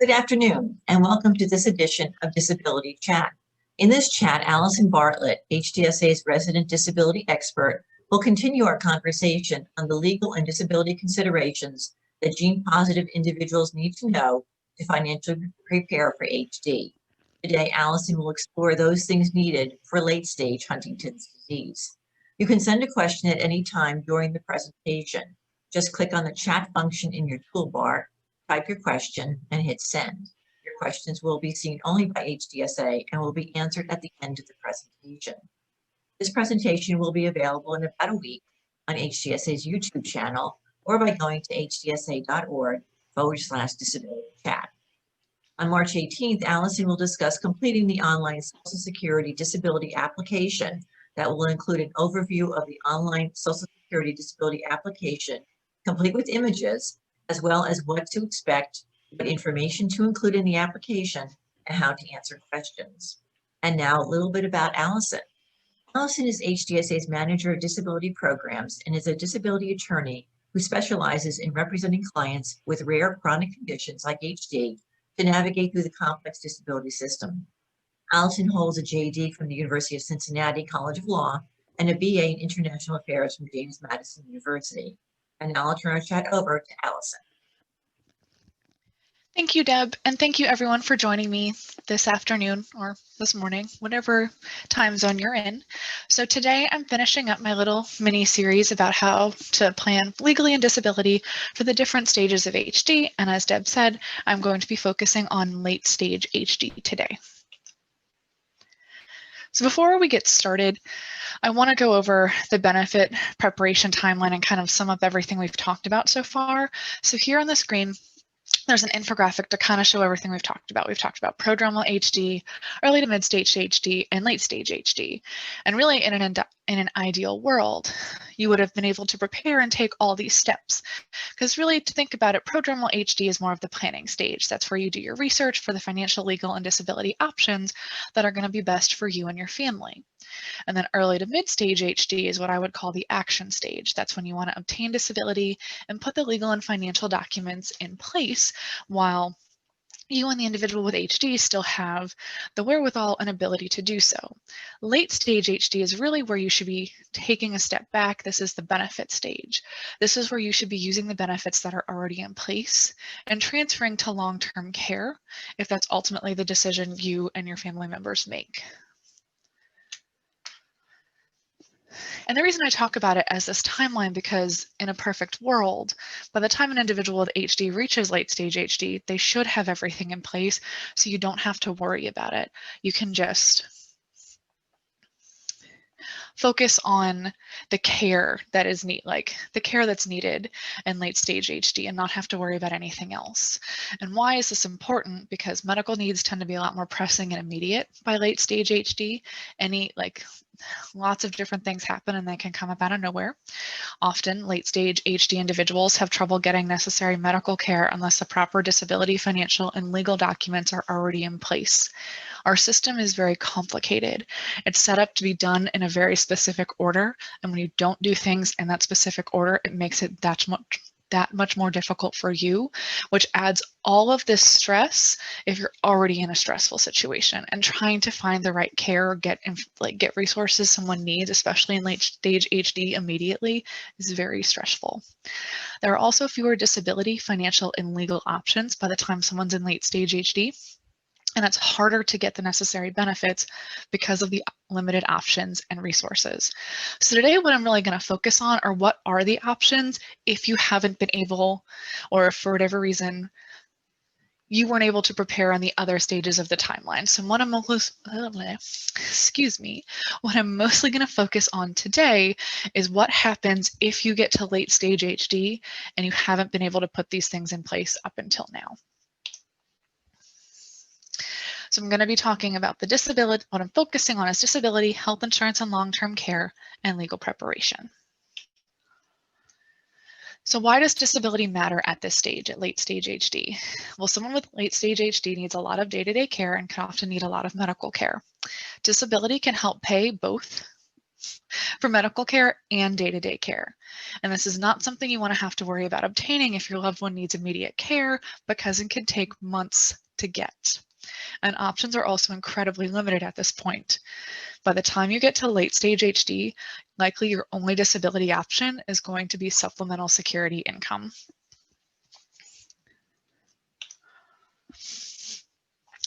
Good afternoon, and welcome to this edition of Disability Chat. In this chat, Allison Bartlett, HDSA's resident disability expert, will continue our conversation on the legal and disability considerations that gene-positive individuals need to know to financially prepare for HD. Today, Allison will explore those things needed for late-stage Huntington's disease. You can send a question at any time during the presentation. Just click on the chat function in your toolbar, type your question, and hit send. Your questions will be seen only by HDSA and will be answered at the end of the presentation. This presentation will be available in about a week on HDSA's YouTube channel or by going to hdsA.org/disability chat. On March 18th, Allison will discuss completing the online Social Security disability application that will include an overview of the online Social Security disability application, complete with images, as well as what to expect, what information to include in the application, and how to answer questions. And now a little bit about Allison. Allison is HDSA's Manager of Disability Programs and is a disability attorney who specializes in representing clients with rare chronic conditions like HD to navigate through the complex disability system. Allison holds a JD from the University of Cincinnati College of Law and a BA in International Affairs from James Madison University. And now I'll turn our chat over to Allison. Thank you, Deb, and thank you everyone for joining me this afternoon or this morning, whatever time zone you're in. So today I'm finishing up my little mini series about how to plan legally and disability for the different stages of HD. And as Deb said, I'm going to be focusing on late stage HD today. So before we get started, I want to go over the benefit preparation timeline and kind of sum up everything we've talked about so far. So here on the screen, there's an infographic to kind of show everything we've talked about. We've talked about prodromal HD, early to mid-stage HD, and late-stage HD. And really, in an ideal world, you would have been able to prepare and take all these steps. Because really, to think about it, prodromal HD is more of the planning stage. That's where you do your research for the financial, legal, and disability options that are going to be best for you and your family. And then early to mid-stage HD is what I would call the action stage. That's when you want to obtain disability and put the legal and financial documents in place while you and the individual with HD still have the wherewithal and ability to do so. Late stage HD is really where you should be taking a step back. This is the benefit stage. This is where you should be using the benefits that are already in place and transferring to long-term care if that's ultimately the decision you and your family members make. And the reason I talk about it as this timeline, because in a perfect world, by the time an individual with HD reaches late stage HD, they should have everything in place, so you don't have to worry about it. You can just focus on the care that is the care that's needed in late stage HD and not have to worry about anything else. And why is this important? Because medical needs tend to be a lot more pressing and immediate by late stage HD. Lots of different things happen and they can come up out of nowhere. Often late stage HD individuals have trouble getting necessary medical care unless the proper disability, financial, and legal documents are already in place. Our system is very complicated. It's set up to be done in a very specific order, and when you don't do things in that specific order, it makes it that much more difficult for you, which adds all of this stress if you're already in a stressful situation. And trying to find the right care or get resources someone needs, especially in late stage HD immediately, is very stressful. There are also fewer disability, financial, and legal options by the time someone's in late stage HD. And it's harder to get the necessary benefits because of the limited options and resources. So today, what I'm really going to focus on are what are the options if you haven't been able, or if for whatever reason, you weren't able to prepare on the other stages of the timeline. So what I'm mostly going to focus on today is what happens if you get to late stage HD and you haven't been able to put these things in place up until now. So I'm going to be talking about the disability. What I'm focusing on is disability, health insurance and long-term care, and legal preparation. So why does disability matter at this stage, at late stage HD? Well, someone with late stage HD needs a lot of day-to-day care and can often need a lot of medical care. Disability can help pay both for medical care and day-to-day care. And this is not something you want to have to worry about obtaining if your loved one needs immediate care, because it can take months to get. And options are also incredibly limited at this point. By the time you get to late stage HD, likely your only disability option is going to be supplemental security income.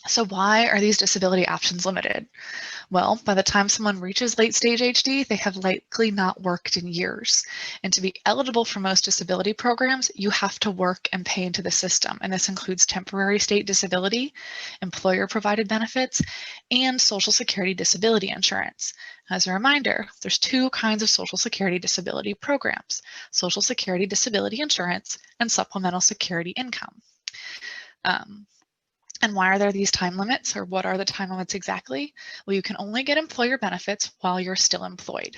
So why are these disability options limited? Well, by the time someone reaches late stage HD, they have likely not worked in years. And to be eligible for most disability programs, you have to work and pay into the system. And this includes temporary state disability, employer provided benefits, and Social Security disability insurance. As a reminder, there's two kinds of Social Security disability programs: Social Security disability insurance and supplemental security income. And why are there these time limits, or what are the time limits exactly? Well, you can only get employer benefits while you're still employed.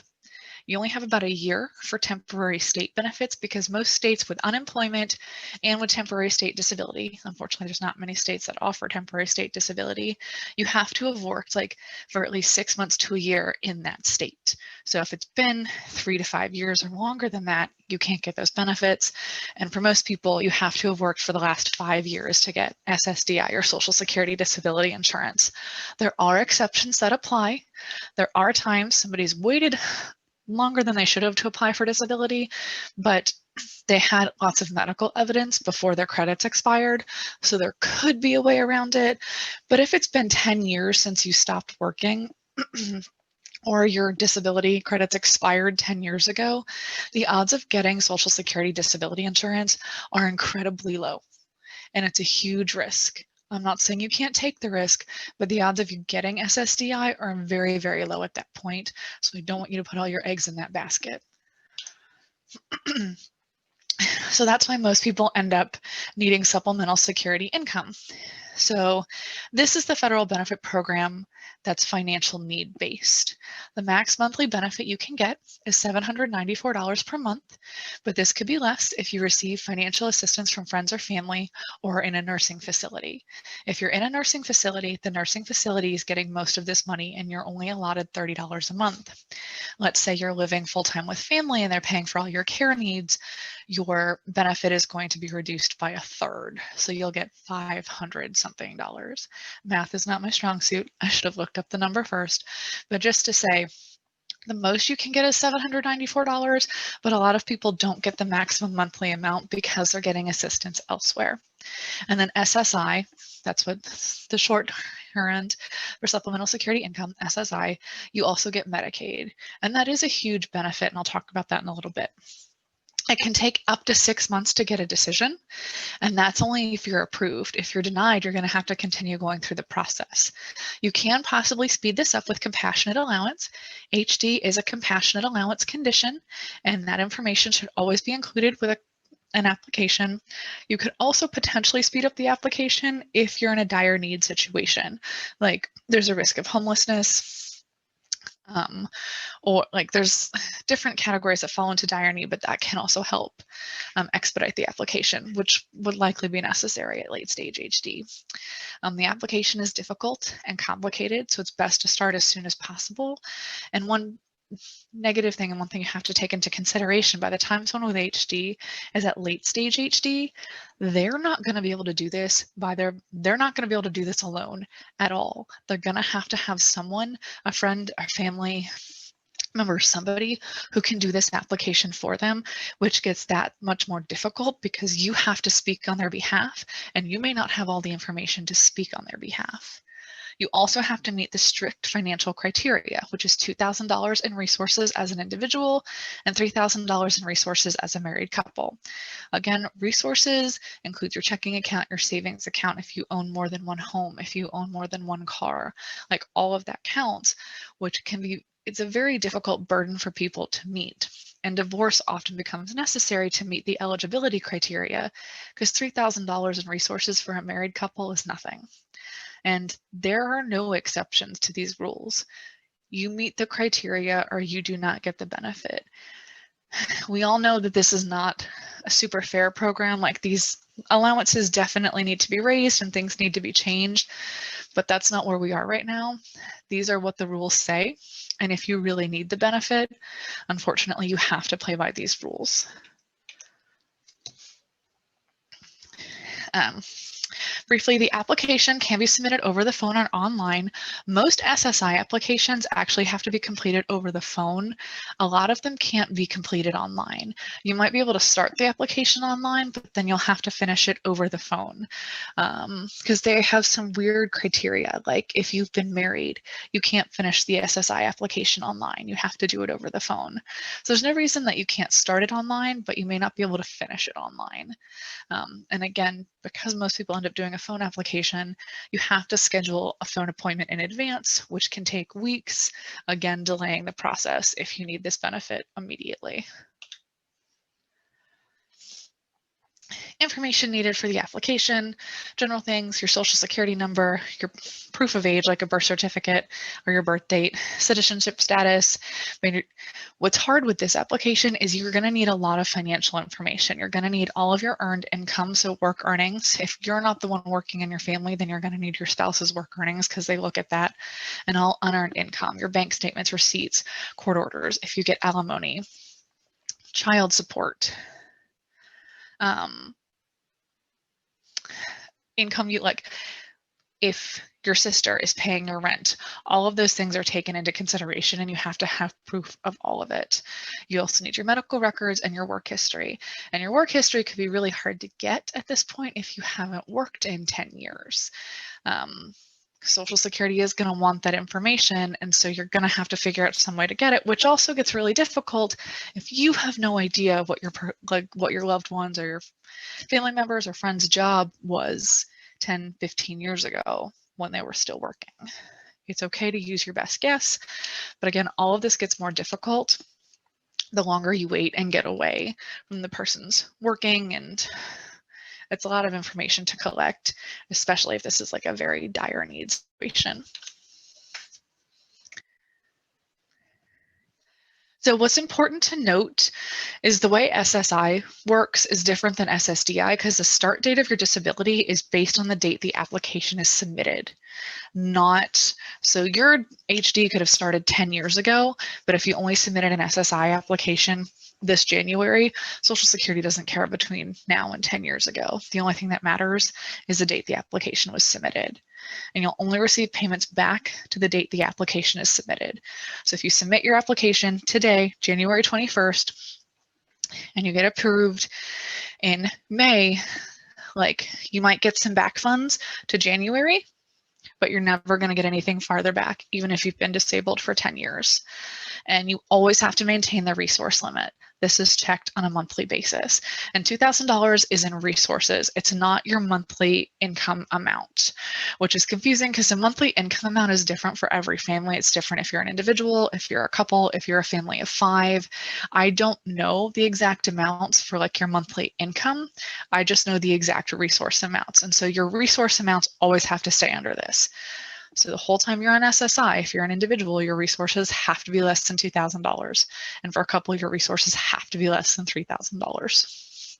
You only have about a year for temporary state benefits, because most states with unemployment and with temporary state disability, unfortunately there's not many states that offer temporary state disability, you have to have worked for at least 6 months to a year in that state. So if it's been 3 to 5 years or longer than that, you can't get those benefits. And for most people, you have to have worked for the last 5 years to get SSDI, or Social Security disability insurance. There are exceptions that apply. There are times somebody's waited longer than they should have to apply for disability, but they had lots of medical evidence before their credits expired, so there could be a way around it. But if it's been 10 years since you stopped working, or your disability credits expired 10 years ago, the odds of getting Social Security disability insurance are incredibly low, and it's a huge risk. I'm not saying you can't take the risk, but the odds of you getting SSDI are very, very low at that point. So I don't want you to put all your eggs in that basket. So that's why most people end up needing supplemental security income. So this is the federal benefit program that's financial need based. The max monthly benefit you can get is $794 per month, but this could be less if you receive financial assistance from friends or family, or in a nursing facility. If you're in a nursing facility, the nursing facility is getting most of this money and you're only allotted $30 a month. Let's say you're living full-time with family and they're paying for all your care needs, your benefit is going to be reduced by a third. So you'll get $500 something. Math is not my strong suit. I should have looked up the number first, but just to say, the most you can get is $794, but a lot of people don't get the maximum monthly amount because they're getting assistance elsewhere. And then SSI, that's what the short end for supplemental security income, SSI, you also get Medicaid. And that is a huge benefit, and I'll talk about that in a little bit. It can take up to 6 months to get a decision, and that's only if you're approved. If you're denied, you're going to have to continue going through the process. You can possibly speed this up with compassionate allowance. HD is a compassionate allowance condition, and that information should always be included with an application. You could also potentially speed up the application if you're in a dire need situation, like there's a risk of homelessness, or there's different categories that fall into dire need, but that can also help expedite the application, which would likely be necessary at late stage HD. The application is difficult and complicated, so it's best to start as soon as possible. And one negative thing, and one thing you have to take into consideration by the time someone with HD is at late stage HD, they're not going to be able to do this they're not going to be able to do this alone at all. They're going to have someone, a friend, a family member, somebody who can do this application for them, which gets that much more difficult because you have to speak on their behalf, and you may not have all the information to speak on their behalf. You also have to meet the strict financial criteria, which is $2,000 in resources as an individual and $3,000 in resources as a married couple. Again, resources includes your checking account, your savings account, if you own more than one home, if you own more than one car, all of that counts, which it's a very difficult burden for people to meet. And divorce often becomes necessary to meet the eligibility criteria, because $3,000 in resources for a married couple is nothing. And there are no exceptions to these rules. You meet the criteria or you do not get the benefit. We all know that this is not a super fair program. These allowances definitely need to be raised and things need to be changed. but that's not where we are right now. These are what the rules say. And if you really need the benefit, unfortunately, you have to play by these rules. Briefly, the application can be submitted over the phone or online. Most SSI applications actually have to be completed over the phone. A lot of them can't be completed online. You might be able to start the application online, but then you'll have to finish it over the phone because they have some weird criteria. Like if you've been married, you can't finish the SSI application online. You have to do it over the phone. So there's no reason that you can't start it online, but you may not be able to finish it online. And again, because most people end up doing a phone application, you have to schedule a phone appointment in advance, which can take weeks, again, delaying the process if you need this benefit immediately. Information needed for the application, general things, your social security number, your proof of age, like a birth certificate or your birth date, citizenship status. What's hard with this application is you're going to need a lot of financial information. You're going to need all of your earned income, so work earnings. If you're not the one working in your family, then you're going to need your spouse's work earnings because they look at that, and all unearned income, your bank statements, receipts, court orders, if you get alimony, child support, income, you like if your sister is paying your rent, all of those things are taken into consideration and you have to have proof of all of it. You also need your medical records and your work history. And your work history could be really hard to get at this point if you haven't worked in 10 years. Social Security is going to want that information, and so you're going to have to figure out some way to get it, which also gets really difficult if you have no idea what your loved ones or your family members or friends' job was 10, 15 years ago when they were still working. It's okay to use your best guess, but again, all of this gets more difficult the longer you wait and get away from the person's working, and it's a lot of information to collect, especially if this is like a very dire needs situation. So what's important to note is the way SSI works is different than SSDI because the start date of your disability is based on the date the application is submitted. So your HD could have started 10 years ago, but if you only submitted an SSI application this January, Social Security doesn't care between now and 10 years ago. The only thing that matters is the date the application was submitted. And you'll only receive payments back to the date the application is submitted. So if you submit your application today, January 21st, and you get approved in May, like you might get some back funds to January, but you're never going to get anything farther back, even if you've been disabled for 10 years. And you always have to maintain the resource limit. This is checked on a monthly basis. And $2,000 is in resources. It's not your monthly income amount, which is confusing because the monthly income amount is different for every family. It's different if you're an individual, if you're a couple, if you're a family of 5. I don't know the exact amounts for like your monthly income. I just know the exact resource amounts. And so your resource amounts always have to stay under this. So the whole time you're on SSI, if you're an individual, your resources have to be less than $2,000. And for a couple, your resources have to be less than $3,000.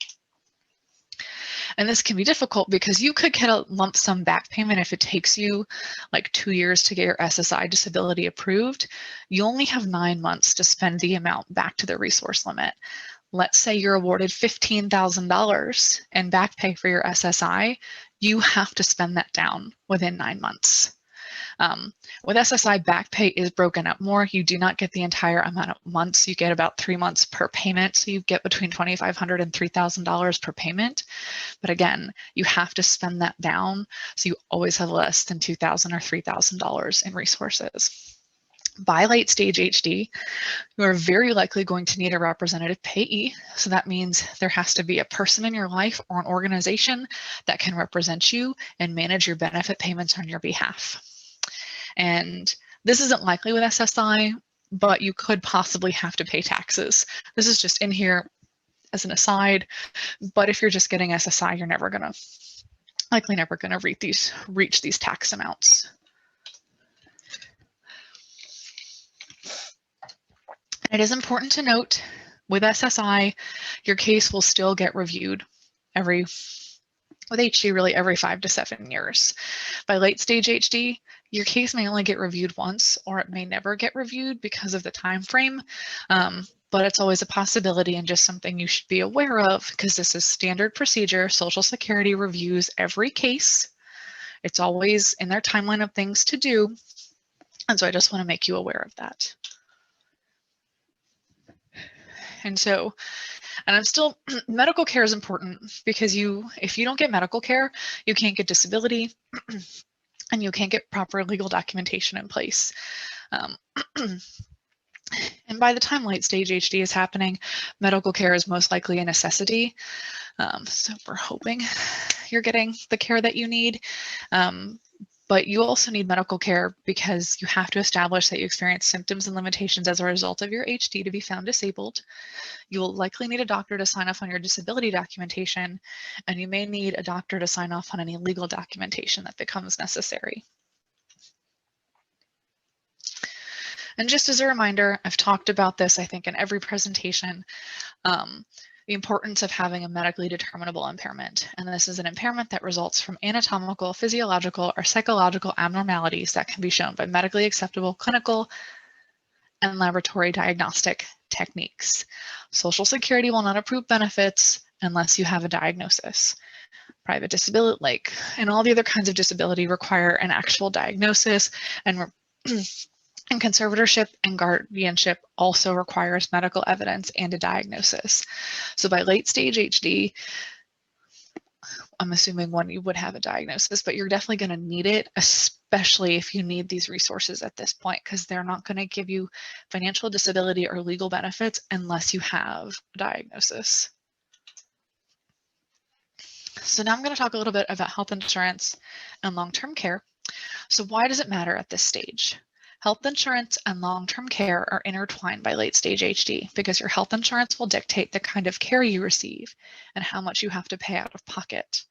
And this can be difficult because you could get a lump sum back payment if it takes you like 2 years to get your SSI disability approved. You only have 9 months to spend the amount back to the resource limit. Let's say you're awarded $15,000 in back pay for your SSI. You have to spend that down within 9 months. With SSI, back pay is broken up more. You do not get the entire amount of months. You get about 3 months per payment. So you get between $2,500 and $3,000 per payment. But again, you have to spend that down. So you always have less than $2,000 or $3,000 in resources. By late stage HD, you are very likely going to need a representative payee. So that means there has to be a person in your life or an organization that can represent you and manage your benefit payments on your behalf. And this isn't likely with SSI, but you could possibly have to pay taxes. This is just in here as an aside, but if you're just getting SSI, you're likely never gonna reach these tax amounts. It is important to note with SSI, your case will still get reviewed every with HD really every 5 to 7 years. By late stage HD, your case may only get reviewed once, or it may never get reviewed because of the time frame, but it's always a possibility and just something you should be aware of, because this is standard procedure. Social Security reviews every case. It's always in their timeline of things to do, and so I just want to make you aware of that. And so, I'm still, medical care is important, because if you don't get medical care, you can't get disability, and you can't get proper legal documentation in place. And by the time late stage HD is happening, medical care is most likely a necessity. So we're hoping you're getting the care that you need. But you also need medical care because you have to establish that you experience symptoms and limitations as a result of your HD to be found disabled. You will likely need a doctor to sign off on your disability documentation, and you may need a doctor to sign off on any legal documentation that becomes necessary. And just as a reminder, I've talked about this, I think, in every presentation, the importance of having a medically determinable impairment. And this is an impairment that results from anatomical, physiological, or psychological abnormalities that can be shown by medically acceptable clinical and laboratory diagnostic techniques. Social Security will not approve benefits unless you have a diagnosis. Private disability, and all the other kinds of disability, require an actual diagnosis, and conservatorship and guardianship also requires medical evidence and a diagnosis. So by late stage HD, I'm assuming one, you would have a diagnosis, but you're definitely going to need it, especially if you need these resources at this point, because they're not going to give you financial disability or legal benefits unless you have a diagnosis. So now I'm going to talk a little bit about health insurance and long-term care. So why does it matter at this stage? Health insurance and long-term care are intertwined by late stage HD, because your health insurance will dictate the kind of care you receive and how much you have to pay out of pocket.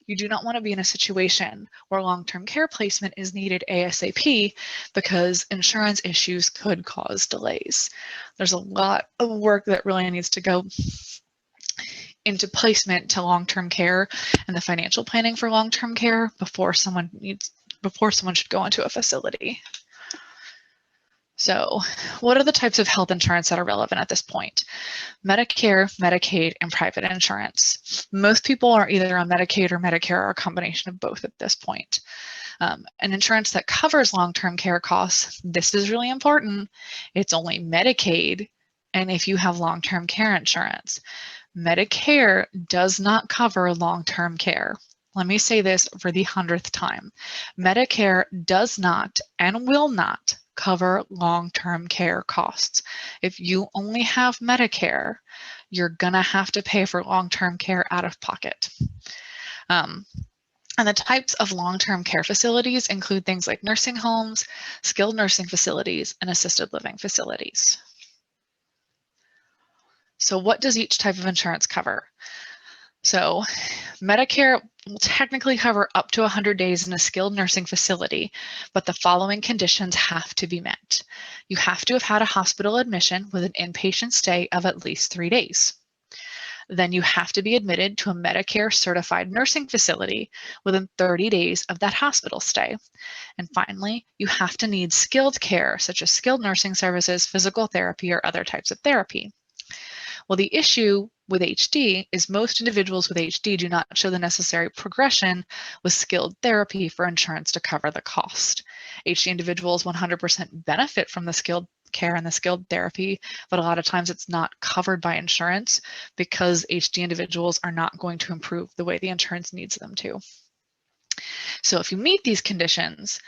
You do not want to be in a situation where long-term care placement is needed ASAP, because insurance issues could cause delays. There's a lot of work that really needs to go into placement to long-term care and the financial planning for long-term care before someone should go into a facility. So what are the types of health insurance that are relevant at this point? Medicare, Medicaid, and private insurance. Most people are either on Medicaid or Medicare, or a combination of both at this point. An insurance that covers long-term care costs, this is really important. It's only Medicaid, and if you have long-term care insurance. Medicare does not cover long-term care. Let me say this for the 100th time. Medicare does not and will not cover long-term care costs. If you only have Medicare, you're gonna have to pay for long-term care out of pocket. And the types of long-term care facilities include things like nursing homes, skilled nursing facilities, and assisted living facilities. So what does each type of insurance cover? So Medicare will technically cover up to 100 days in a skilled nursing facility, but the following conditions have to be met. You have to have had a hospital admission with an inpatient stay of at least 3 days. Then you have to be admitted to a Medicare certified nursing facility within 30 days of that hospital stay. And finally, you have to need skilled care, such as skilled nursing services, physical therapy, or other types of therapy. Well, the issue with HD is most individuals with HD do not show the necessary progression with skilled therapy for insurance to cover the cost. HD individuals 100% benefit from the skilled care and the skilled therapy, but a lot of times it's not covered by insurance because HD individuals are not going to improve the way the insurance needs them to. So if you meet these conditions,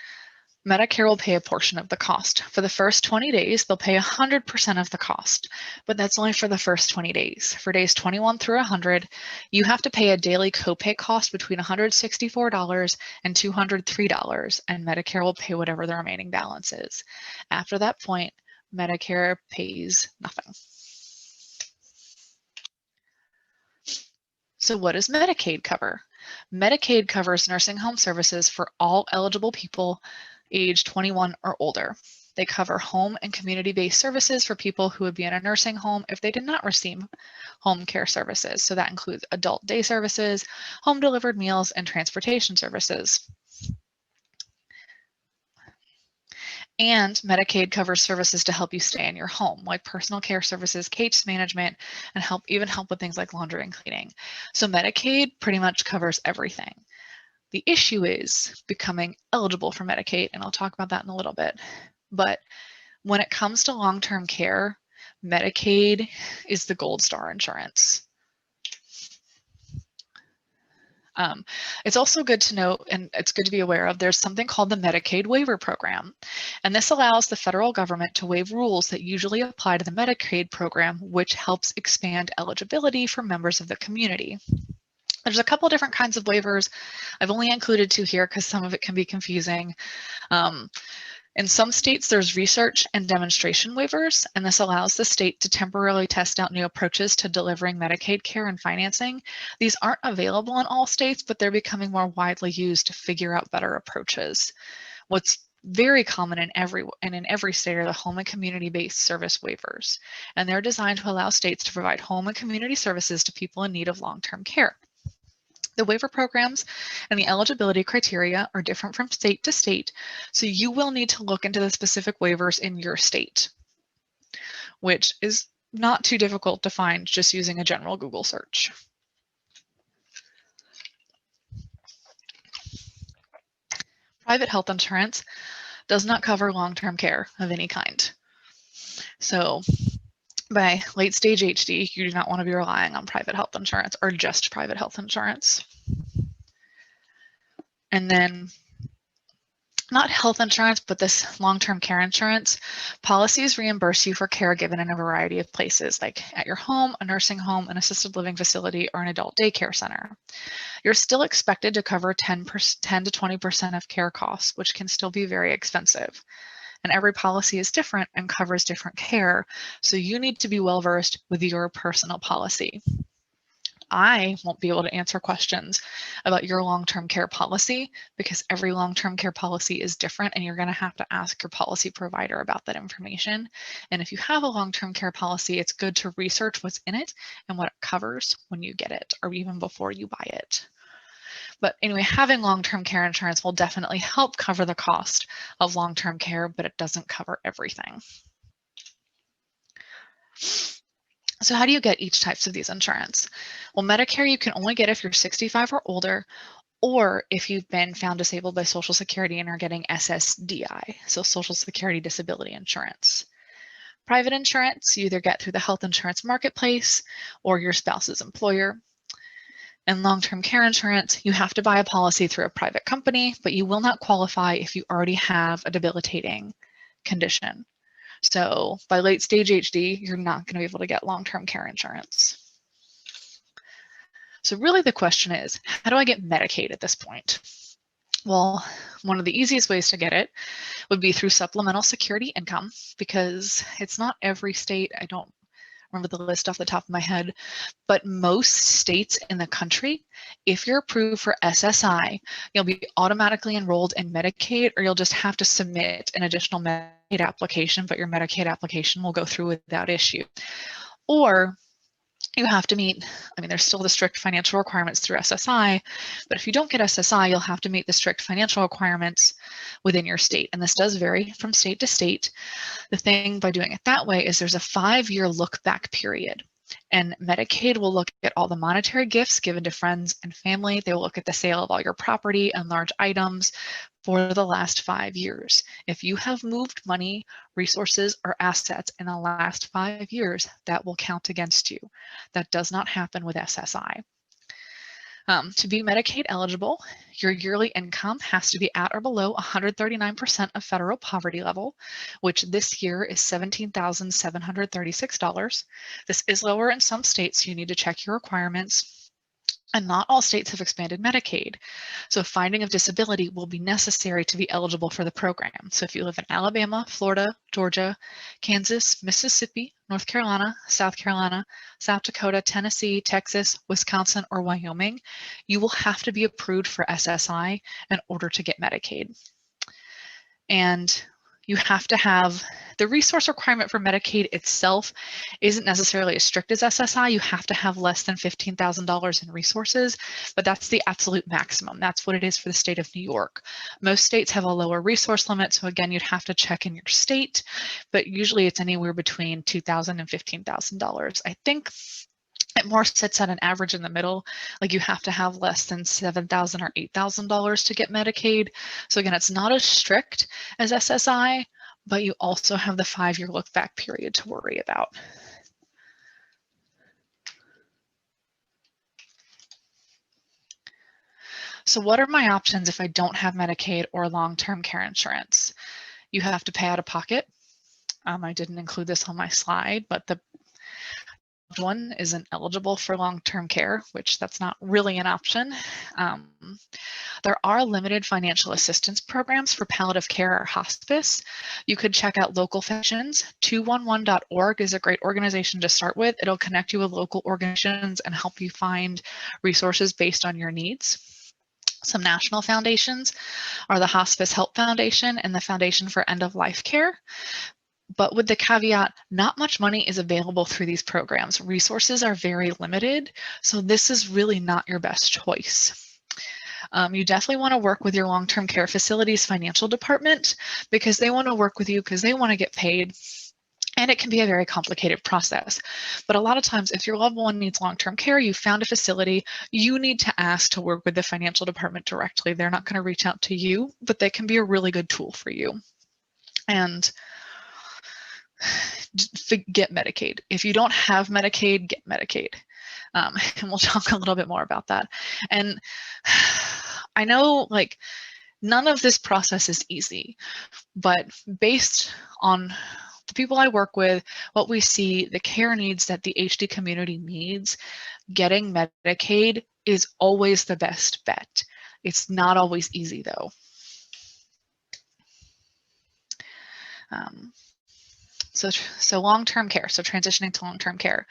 Medicare will pay a portion of the cost. For the first 20 days, they'll pay 100% of the cost, but that's only for the first 20 days. For days 21 through 100, you have to pay a daily copay cost between $164 and $203, and Medicare will pay whatever the remaining balance is. After that point, Medicare pays nothing. So what does Medicaid cover? Medicaid covers nursing home services for all eligible people age 21 or older. They cover home and community-based services for people who would be in a nursing home if they did not receive home care services. So that includes adult day services, home delivered meals, and transportation services. And Medicaid covers services to help you stay in your home, like personal care services, case management, and even help with things like laundry and cleaning. So Medicaid pretty much covers everything. The issue is becoming eligible for Medicaid, and I'll talk about that in a little bit. But when it comes to long-term care, Medicaid is the gold star insurance. It's also good to note, and it's good to be aware of, there's something called the Medicaid Waiver Program. And this allows the federal government to waive rules that usually apply to the Medicaid program, which helps expand eligibility for members of the community. There's a couple different kinds of waivers. I've only included 2 here because some of it can be confusing. In some states, there's research and demonstration waivers, and this allows the state to temporarily test out new approaches to delivering Medicaid care and financing. These aren't available in all states, but they're becoming more widely used to figure out better approaches. What's very common in every state are the home and community-based service waivers, and they're designed to allow states to provide home and community services to people in need of long-term care. The waiver programs and the eligibility criteria are different from state to state, so you will need to look into the specific waivers in your state, which is not too difficult to find just using a general Google search. Private health insurance does not cover long-term care of any kind. So by late stage HD, you do not want to be relying on private health insurance or just private health insurance. And then not health insurance, but this long-term care insurance, policies reimburse you for care given in a variety of places, like at your home, a nursing home, an assisted living facility, or an adult daycare center. You're still expected to cover 10 to 20% of care costs, which can still be very expensive. And every policy is different and covers different care, so you need to be well versed with your personal policy. I won't be able to answer questions about your long-term care policy because every long-term care policy is different, and you're going to have to ask your policy provider about that information. And if you have a long-term care policy, it's good to research what's in it and what it covers when you get it, or even before you buy it. But anyway, having long-term care insurance will definitely help cover the cost of long-term care, but it doesn't cover everything. So how do you get each types of these insurance? Well, Medicare you can only get if you're 65 or older, or if you've been found disabled by Social Security and are getting SSDI, so Social Security Disability Insurance. Private insurance you either get through the health insurance marketplace or your spouse's employer. And long-term care insurance, you have to buy a policy through a private company, but you will not qualify if you already have a debilitating condition. So by late stage HD, you're not going to be able to get long-term care insurance. So really the question is, how do I get Medicaid at this point? Well, one of the easiest ways to get it would be through supplemental security income, because it's not every state, I don't remember the list off the top of my head, but most states in the country, if you're approved for SSI, you'll be automatically enrolled in Medicaid, or you'll just have to submit an additional Medicaid application, but your Medicaid application will go through without issue. Or you have to meet, there's still the strict financial requirements through SSI, but if you don't get SSI, you'll have to meet the strict financial requirements within your state. And this does vary from state to state. The thing by doing it that way is there's a 5-year look back period. And Medicaid will look at all the monetary gifts given to friends and family. They will look at the sale of all your property and large items for the last 5 years. If you have moved money, resources, or assets in the last 5 years, that will count against you. That does not happen with SSI. To be Medicaid eligible, your yearly income has to be at or below 139% of federal poverty level, which this year is $17,736. This is lower in some states, so you need to check your requirements. And not all states have expanded Medicaid. So finding of disability will be necessary to be eligible for the program. So if you live in Alabama, Florida, Georgia, Kansas, Mississippi, North Carolina, South Dakota, Tennessee, Texas, Wisconsin, or Wyoming, you will have to be approved for SSI in order to get Medicaid. And You have to have the resource requirement for Medicaid itself isn't necessarily as strict as SSI. You have to have less than $15,000 in resources, but that's the absolute maximum. That's what it is for the state of New York. Most states have a lower resource limit, so again, you'd have to check in your state, but usually it's anywhere between $2,000 and $15,000. I think it more sits at an average in the middle. Like you have to have less than $7,000 or $8,000 to get Medicaid. So again, it's not as strict as SSI, but you also have the 5-year look back period to worry about. So what are my options if I don't have Medicaid or long-term care insurance? You have to pay out of pocket. I didn't include this on my slide, but the one isn't eligible for long-term care, which that's not really an option. There are limited financial assistance programs for palliative care or hospice. You could check out local foundations. 211.org is a great organization to start with. It'll connect you with local organizations and help you find resources based on your needs. Some national foundations are the Hospice Help Foundation and the Foundation for End-of-Life Care. But with the caveat, not much money is available through these programs. Resources are very limited, so this is really not your best choice. You definitely want to work with your long-term care facilities financial department because they want to work with you because they want to get paid. And it can be a very complicated process. But a lot of times, if your loved one needs long-term care, you found a facility, you need to ask to work with the financial department directly. They're not going to reach out to you, but they can be a really good tool for you. And get Medicaid. If you don't have Medicaid, get Medicaid. And we'll talk a little bit more about that. And I know like none of this process is easy, but based on the people I work with, what we see, the care needs that the HD community needs, getting Medicaid is always the best bet. It's not always easy though. So long-term care, so transitioning to long-term care.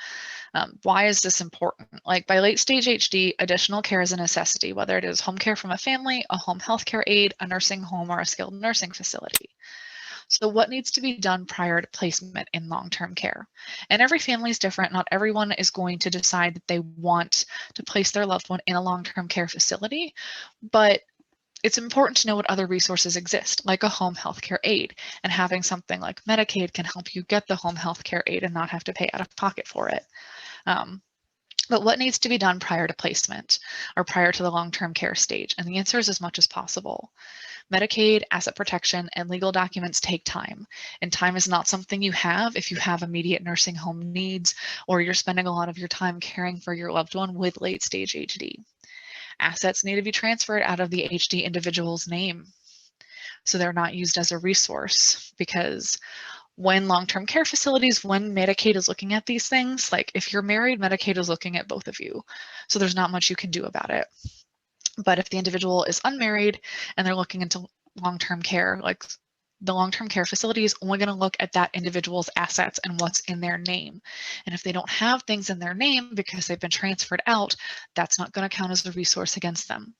Why is this important? Like by late stage HD, additional care is a necessity, whether it is home care from a family, a home health care aide, a nursing home, or a skilled nursing facility. So what needs to be done prior to placement in long-term care? And every family is different. Not everyone is going to decide that they want to place their loved one in a long-term care facility, but it's important to know what other resources exist, like a home health care aide, and having something like Medicaid can help you get the home health care aide and not have to pay out of pocket for it. But what needs to be done prior to placement or prior to the long-term care stage? And the answer is as much as possible. Medicaid, asset protection, and legal documents take time. And time is not something you have if you have immediate nursing home needs or you're spending a lot of your time caring for your loved one with late-stage HD. Assets need to be transferred out of the HD individual's name so they're not used as a resource, because when long-term care facilities, when Medicaid is looking at these things, like if you're married, Medicaid is looking at both of you. So there's not much you can do about it. But if the individual is unmarried and they're looking into long-term care, like the long-term care facility is only going to look at that individual's assets and what's in their name. And if they don't have things in their name because they've been transferred out, that's not going to count as a resource against them.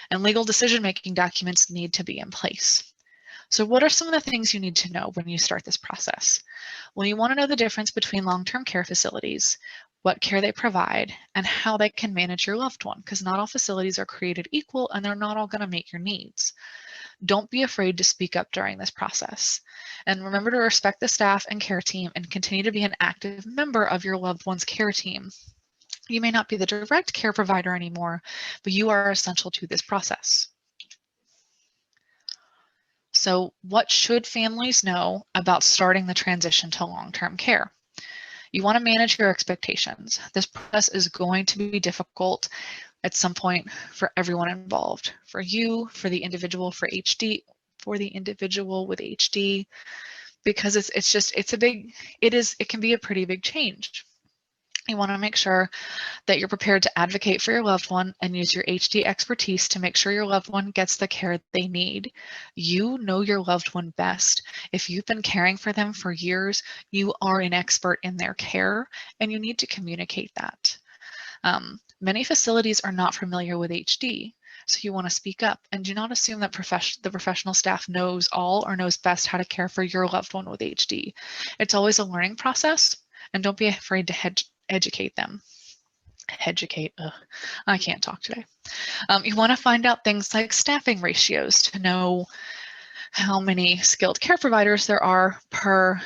And legal decision-making documents need to be in place. So what are some of the things you need to know when you start this process? Well, you want to know the difference between long-term care facilities, what care they provide, and how they can manage your loved one, because not all facilities are created equal and they're not all going to meet your needs. Don't be afraid to speak up during this process. And remember to respect the staff and care team and continue to be an active member of your loved one's care team. You may not be the direct care provider anymore, but you are essential to this process. So what should families know about starting the transition to long-term care? You want to manage your expectations. This process is going to be difficult at some point for everyone involved, for you, for the individual, for HD, for the individual with HD, because it can be a pretty big change. You want to make sure that you're prepared to advocate for your loved one and use your HD expertise to make sure your loved one gets the care they need. You know your loved one best. If you've been caring for them for years, you are an expert in their care, and you need to communicate that. Many facilities are not familiar with HD. So you want to speak up and do not assume that the professional staff knows all or knows best how to care for your loved one with HD. It's always a learning process, and don't be afraid to educate them. Educate, I can't talk today. You want to find out things like staffing ratios to know how many skilled care providers there are per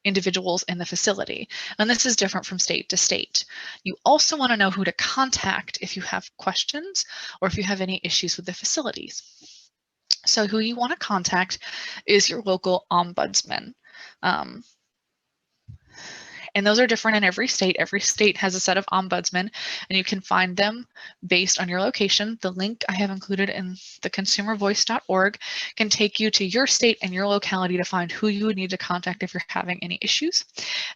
individuals in the facility. And this is different from state to state. You also want to know who to contact if you have questions or if you have any issues with the facilities. So who you want to contact is your local ombudsman. And those are different in every state. Every state has a set of ombudsmen, and you can find them based on your location. The link I have included in the consumervoice.org can take you to your state and your locality to find who you would need to contact if you're having any issues.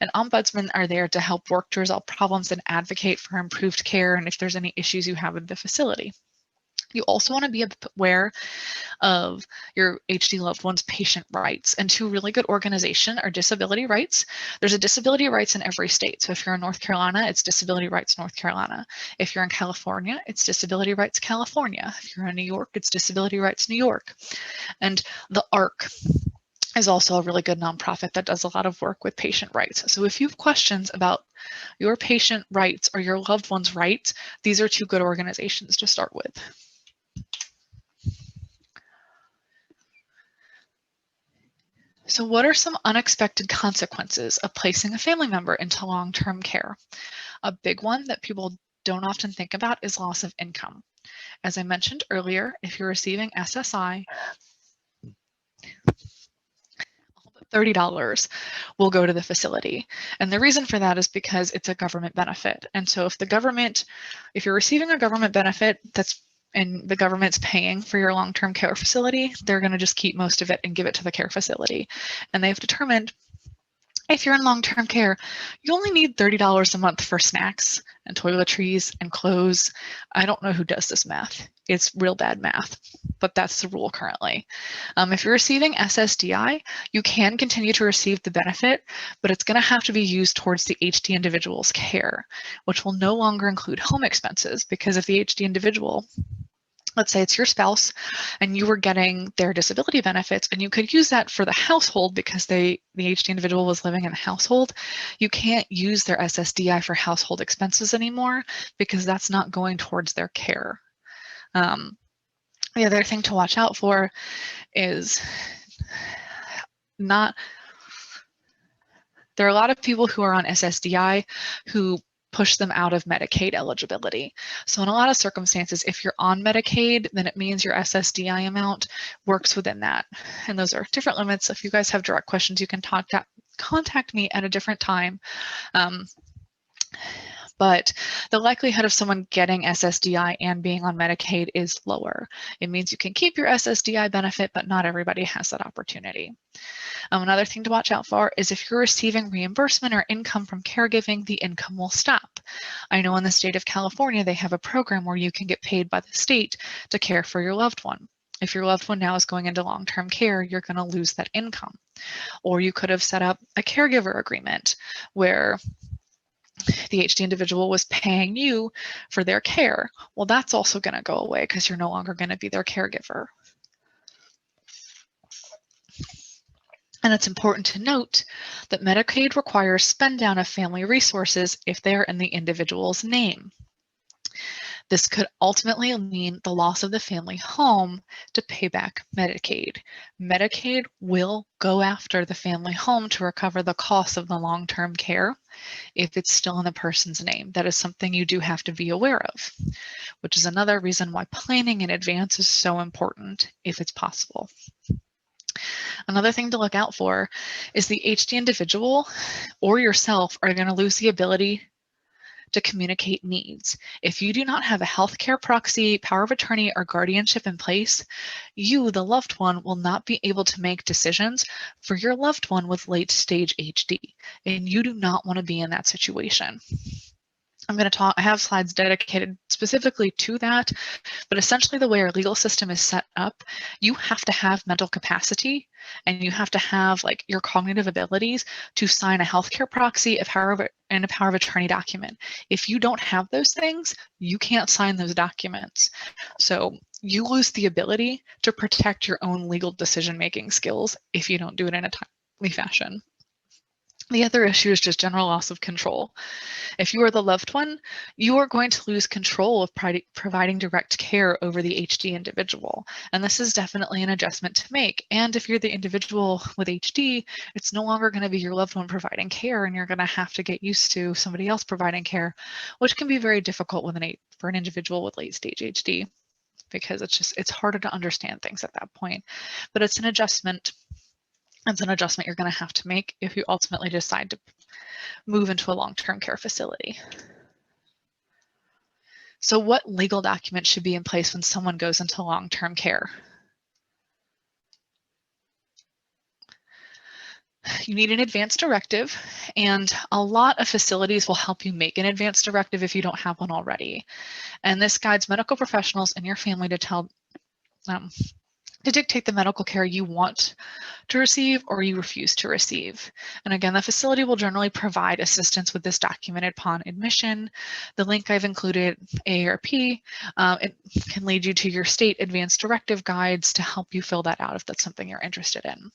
And ombudsmen are there to help work to resolve problems and advocate for improved care and if there's any issues you have with the facility. You also want to be aware of your HD loved one's patient rights, and two really good organizations are disability rights. There's a disability rights in every state. So if you're in North Carolina, it's disability rights North Carolina. If you're in California, it's disability rights California. If you're in New York, it's disability rights New York. And the ARC is also a really good nonprofit that does a lot of work with patient rights. So if you have questions about your patient rights or your loved one's rights, these are two good organizations to start with. So what are some unexpected consequences of placing a family member into long-term care? A big one that people don't often think about is loss of income. As I mentioned earlier, if you're receiving SSI, $30 will go to the facility. And the reason for that is because it's a government benefit. And so if you're receiving a government benefit and the government's paying for your long-term care facility, they're going to just keep most of it and give it to the care facility. And they've determined if you're in long-term care, you only need $30 a month for snacks and toiletries and clothes. I don't know who does this math. It's real bad math, but that's the rule currently. If you're receiving SSDI, you can continue to receive the benefit, but it's going to have to be used towards the HD individual's care, which will no longer include home expenses, because if the HD individual, let's say it's your spouse and you were getting their disability benefits and you could use that for the household because the HD individual was living in the household, you can't use their SSDI for household expenses anymore because that's not going towards their care. The other thing to watch out for is there are a lot of people who are on SSDI who push them out of Medicaid eligibility. So in a lot of circumstances, if you're on Medicaid, then it means your SSDI amount works within that. And those are different limits. If you guys have direct questions, you can contact me at a different time. But the likelihood of someone getting SSDI and being on Medicaid is lower. It means you can keep your SSDI benefit, but not everybody has that opportunity. Another thing to watch out for is if you're receiving reimbursement or income from caregiving, the income will stop. I know in the state of California, they have a program where you can get paid by the state to care for your loved one. If your loved one now is going into long-term care, you're going to lose that income. Or you could have set up a caregiver agreement where the HD individual was paying you for their care. Well, that's also going to go away because you're no longer going to be their caregiver. And it's important to note that Medicaid requires spend down of family resources if they are in the individual's name. This could ultimately mean the loss of the family home to pay back Medicaid. Medicaid will go after the family home to recover the cost of the long-term care if it's still in the person's name. That is something you do have to be aware of, which is another reason why planning in advance is so important if it's possible. Another thing to look out for is the HD individual or yourself are going to lose the ability to communicate needs. If you do not have a healthcare proxy, power of attorney, or guardianship in place, you, the loved one, will not be able to make decisions for your loved one with late stage HD, and you do not want to be in that situation. I have slides dedicated specifically to that, but essentially the way our legal system is set up, you have to have mental capacity and you have to have like your cognitive abilities to sign a healthcare proxy and a power of attorney document. If you don't have those things, you can't sign those documents. So you lose the ability to protect your own legal decision-making skills if you don't do it in a timely fashion. The other issue is just general loss of control. If you are the loved one, you are going to lose control of providing direct care over the HD individual. And this is definitely an adjustment to make. And if you're the individual with HD, it's no longer going to be your loved one providing care, and you're going to have to get used to somebody else providing care, which can be very difficult for an individual with late stage HD, because it's harder to understand things at that point. But it's an adjustment. It's an adjustment you're going to have to make if you ultimately decide to move into a long-term care facility. So what legal documents should be in place when someone goes into long-term care? You need an advance directive, and a lot of facilities will help you make an advance directive if you don't have one already. And this guides medical professionals and your family to dictate the medical care you want to receive or you refuse to receive. And again, the facility will generally provide assistance with this document upon admission. The link I've included, AARP, it can lead you to your state advance directive guides to help you fill that out if that's something you're interested in.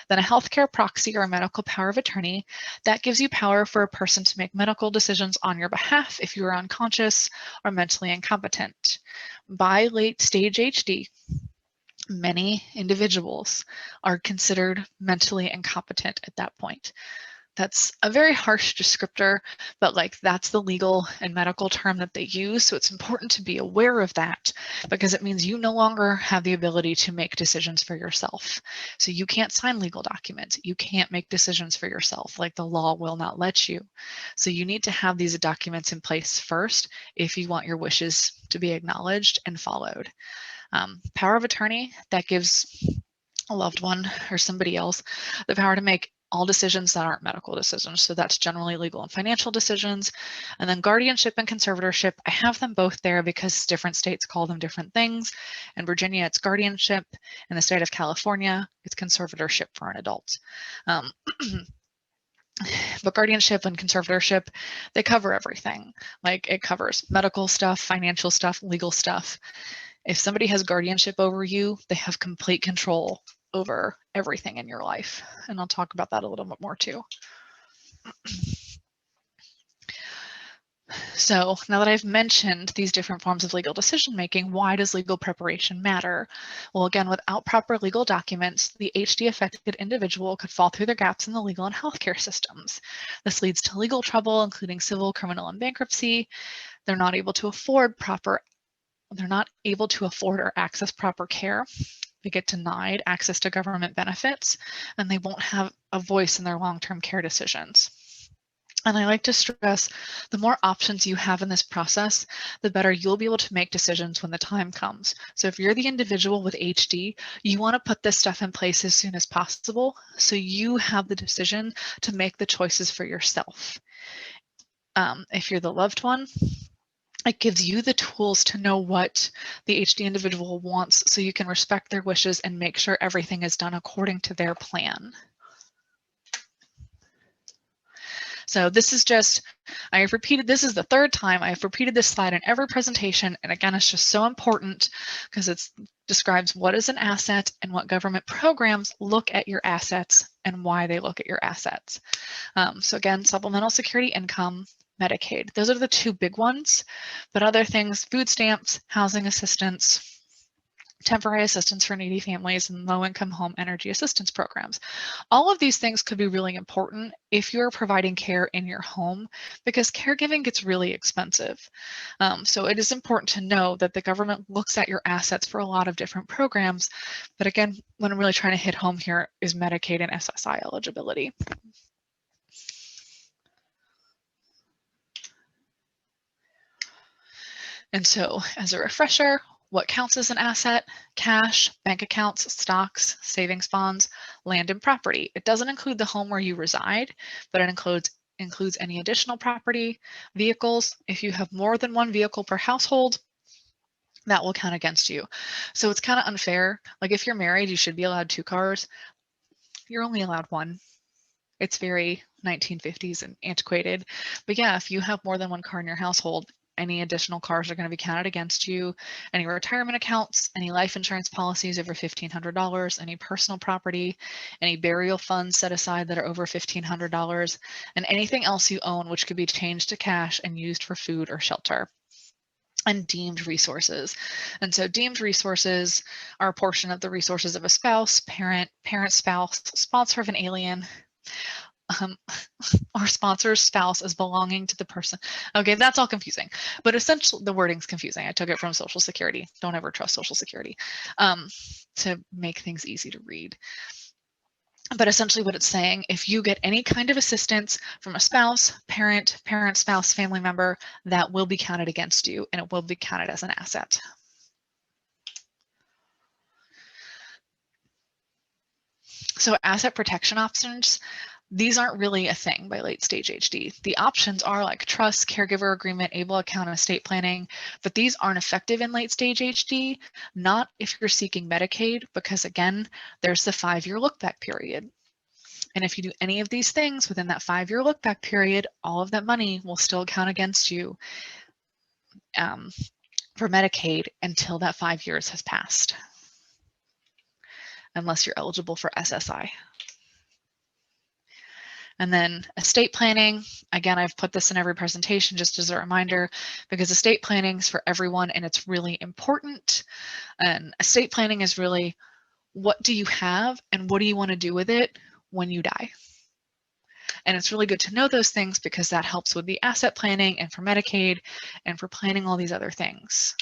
Then a healthcare proxy or a medical power of attorney, that gives you power for a person to make medical decisions on your behalf if you are unconscious or mentally incompetent. By late stage HD, many individuals are considered mentally incompetent at that point. That's a very harsh descriptor, but like that's the legal and medical term that they use. So it's important to be aware of that, because it means you no longer have the ability to make decisions for yourself. So you can't sign legal documents. You can't make decisions for yourself. Like the law will not let you. So you need to have these documents in place first if you want your wishes to be acknowledged and followed. Power of attorney, that gives a loved one or somebody else the power to make all decisions that aren't medical decisions. So that's generally legal and financial decisions. And then guardianship and conservatorship, I have them both there because different states call them different things. In Virginia, it's guardianship. In the state of California, it's conservatorship for an adult. But guardianship and conservatorship, they cover everything. Like it covers medical stuff, financial stuff, legal stuff. If somebody has guardianship over you, they have complete control over everything in your life. And I'll talk about that a little bit more too. So now that I've mentioned these different forms of legal decision-making, why does legal preparation matter? Well, again, without proper legal documents, the HD affected individual could fall through the gaps in the legal and healthcare systems. This leads to legal trouble, including civil, criminal, and bankruptcy. They're not able to afford or access proper care. They get denied access to government benefits, and they won't have a voice in their long-term care decisions. And I like to stress, the more options you have in this process, the better you'll be able to make decisions when the time comes. So if you're the individual with HD, you want to put this stuff in place as soon as possible so you have the decision to make the choices for yourself. If you're the loved one, it gives you the tools to know what the HD individual wants so you can respect their wishes and make sure everything is done according to their plan. So this is just, this is the third time I've repeated this slide in every presentation. And again, it's just so important because it describes what is an asset and what government programs look at your assets and why they look at your assets. So again, supplemental security income, Medicaid. Those are the two big ones, but other things, food stamps, housing assistance, temporary assistance for needy families, and low-income home energy assistance programs. All of these things could be really important if you're providing care in your home, because caregiving gets really expensive. So it is important to know that the government looks at your assets for a lot of different programs. But again, what I'm really trying to hit home here is Medicaid and SSI eligibility. And so as a refresher, what counts as an asset? Cash, bank accounts, stocks, savings bonds, land and property. It doesn't include the home where you reside, but it includes includes any additional property, vehicles. If you have more than one vehicle per household, that will count against you. So it's kind of unfair. Like if you're married, you should be allowed 2 cars. You're only allowed 1. It's very 1950s and antiquated. But yeah, if you have more than 1 car in your household, any additional cars are going to be counted against you. Any retirement accounts, any life insurance policies over $1,500, any personal property, any burial funds set aside that are over $1,500, and anything else you own which could be changed to cash and used for food or shelter. And deemed resources. And so deemed resources are a portion of the resources of a spouse, parent, spouse, sponsor of an alien, or sponsor's spouse as belonging to the person. Okay, that's all confusing, but essentially the wording's confusing. I took it from Social Security. Don't ever trust Social Security to make things easy to read. But essentially what it's saying, if you get any kind of assistance from a spouse, parent, spouse, family member, that will be counted against you and it will be counted as an asset. So asset protection options, these aren't really a thing by late stage HD. The options are like trust, caregiver agreement, able account, estate planning, but these aren't effective in late stage HD, not if you're seeking Medicaid, because again, there's the 5-year look back period. And if you do any of these things within that 5-year look back period, all of that money will still count against you for Medicaid until that 5 years has passed, unless you're eligible for SSI. And then estate planning, again, I've put this in every presentation just as a reminder, because estate planning is for everyone and it's really important. And estate planning is really, what do you have and what do you want to do with it when you die? And it's really good to know those things because that helps with the asset planning and for Medicaid and for planning all these other things.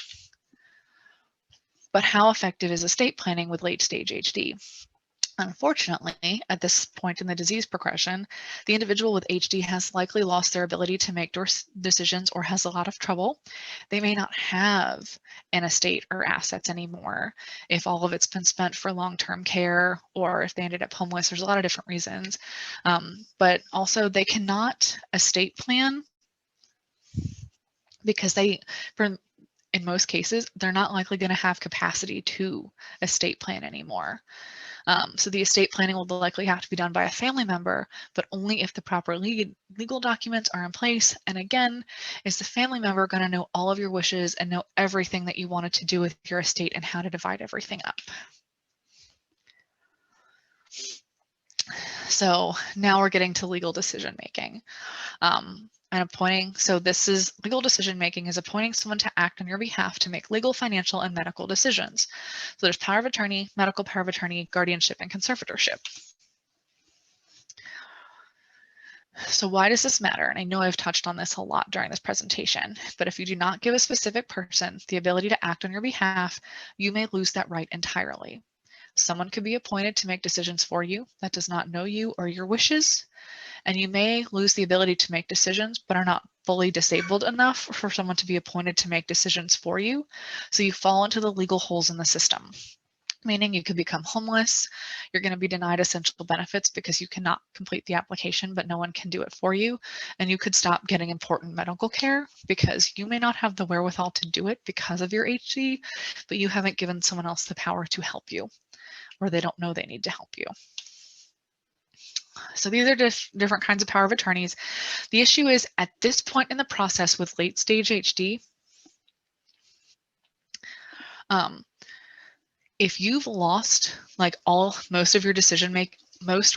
But how effective is estate planning with late stage HD? Unfortunately, at this point in the disease progression, the individual with HD has likely lost their ability to make decisions or has a lot of trouble. They may not have an estate or assets anymore if all of it's been spent for long-term care or if they ended up homeless. There's a lot of different reasons. But also they cannot estate plan because in most cases, they're not likely going to have capacity to estate plan anymore. So the estate planning will likely have to be done by a family member, but only if the proper legal documents are in place. And again, is the family member going to know all of your wishes and know everything that you wanted to do with your estate and how to divide everything up? So now we're getting to legal decision making. And appointing, so this is legal decision making is appointing someone to act on your behalf to make legal, financial, and medical decisions. So there's power of attorney, medical power of attorney, guardianship, and conservatorship. So why does this matter? And I know I've touched on this a lot during this presentation, but if you do not give a specific person the ability to act on your behalf, you may lose that right entirely. Someone could be appointed to make decisions for you that does not know you or your wishes, and you may lose the ability to make decisions but are not fully disabled enough for someone to be appointed to make decisions for you. So you fall into the legal holes in the system, meaning you could become homeless. You're going to be denied essential benefits because you cannot complete the application, but no one can do it for you. And you could stop getting important medical care because you may not have the wherewithal to do it because of your HD, but you haven't given someone else the power to help you, or they don't know they need to help you. So these are different kinds of power of attorneys. The issue is at this point in the process with late stage HD, if you've lost like most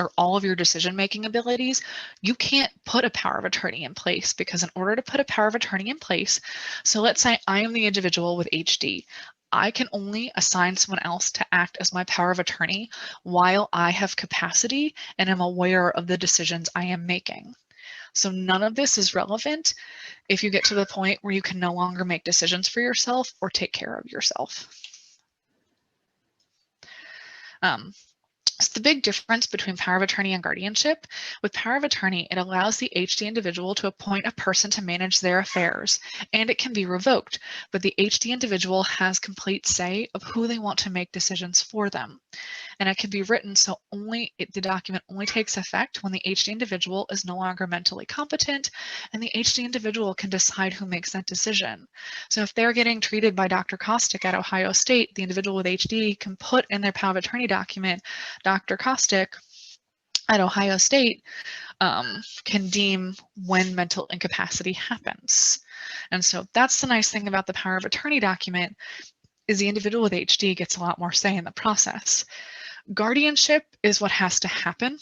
or all of your decision making abilities, you can't put a power of attorney in place, because in order to put a power of attorney in place, so let's say I am the individual with HD, I can only assign someone else to act as my power of attorney while I have capacity and am aware of the decisions I am making. So none of this is relevant if you get to the point where you can no longer make decisions for yourself or take care of yourself. So the big difference between power of attorney and guardianship, with power of attorney, it allows the HD individual to appoint a person to manage their affairs, and it can be revoked, but the HD individual has complete say of who they want to make decisions for them. And it can be written so the document only takes effect when the HD individual is no longer mentally competent, and the HD individual can decide who makes that decision. So if they're getting treated by Dr. Kostick at Ohio State, the individual with HD can put in their power of attorney document, Dr. Kostick at Ohio State can deem when mental incapacity happens. And so that's the nice thing about the power of attorney document, is the individual with HD gets a lot more say in the process. Guardianship is what has to happen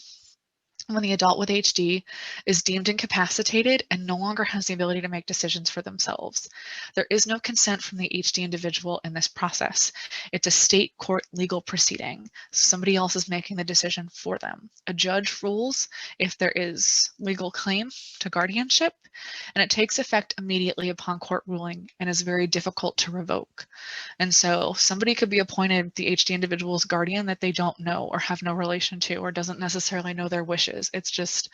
when the adult with HD is deemed incapacitated and no longer has the ability to make decisions for themselves. There is no consent from the HD individual in this process. It's a state court legal proceeding. Somebody else is making the decision for them. A judge rules if there is legal claim to guardianship, and it takes effect immediately upon court ruling and is very difficult to revoke. And so somebody could be appointed the HD individual's guardian that they don't know or have no relation to or doesn't necessarily know their wishes. It's just